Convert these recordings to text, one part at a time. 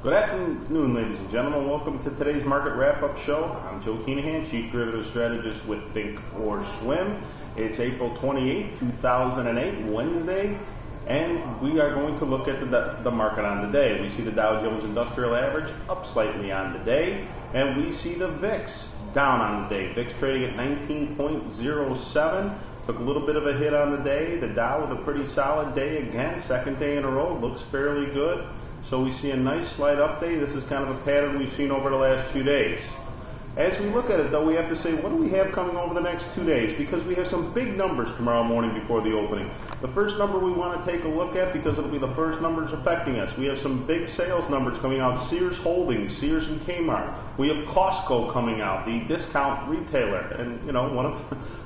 Good afternoon, ladies and gentlemen. Welcome to today's Market Wrap-Up show. I'm Joe Keenahan, Chief Derivative Strategist with thinkorswim. It's April 28, 2008, Wednesday, and we are going to look at the market on the day. We see the Dow Jones Industrial Average up slightly on the day, and we see the VIX down on the day. VIX trading at 19.07. Took a little bit of a hit on the day. The Dow with a pretty solid day again, second day in a row, looks fairly good. So we see a nice slight update. This is kind of a pattern we've seen over the last few days. As we look at it, though, we have to say, what do we have coming over the next 2 days? Because we have some big numbers tomorrow morning before the opening. The first number we want to take a look at, because it'll be the first numbers affecting us. We have some big sales numbers coming out. Sears Holdings, Sears and Kmart. We have Costco coming out, the discount retailer, and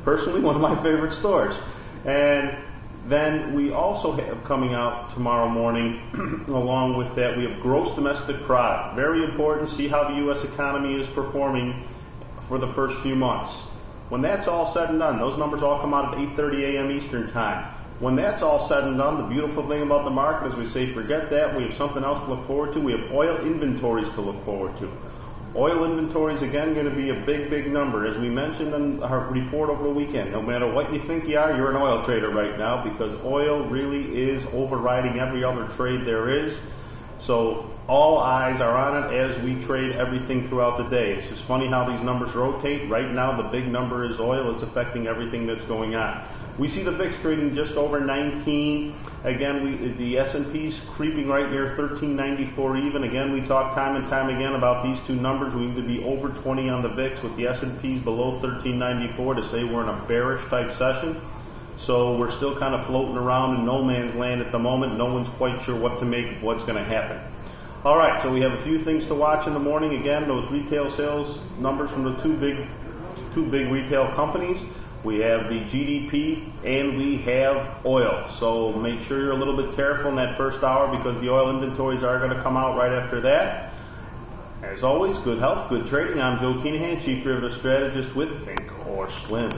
personally one of my favorite stores. And then we also have coming out tomorrow morning, along with that, we have gross domestic product. Very important, see how the U.S. economy is performing for the first few months. When that's all said and done, those numbers all come out at 8:30 a.m. Eastern Time. When that's all said and done, the beautiful thing about the market is we say, forget that, we have something else to look forward to. We have oil inventories to look forward to. Oil inventories, again, going to be a big number. As we mentioned in our report over the weekend, no matter what you think you are, you're an oil trader right now, because oil really is overriding every other trade there is. So all eyes are on it as we trade everything throughout the day. It's just funny how these numbers rotate. Right now, the big number is oil. It's affecting everything that's going on. We see the VIX trading just over 19. Again, the S&P's creeping right near 1394 even. Again, we talk time and time again about these two numbers. We need to be over 20 on the VIX, with the S&P's below 1394 to say we're in a bearish type session. So we're still kind of floating around in no man's land at the moment. No one's quite sure what to make of what's going to happen. All right, so we have a few things to watch in the morning. Again, those retail sales numbers from the two big retail companies. We have the GDP and we have oil. So make sure you're a little bit careful in that first hour, because the oil inventories are going to come out right after that. As always, good health, good trading. I'm Joe Keenahan, Chief Derivative Strategist with thinkorswim.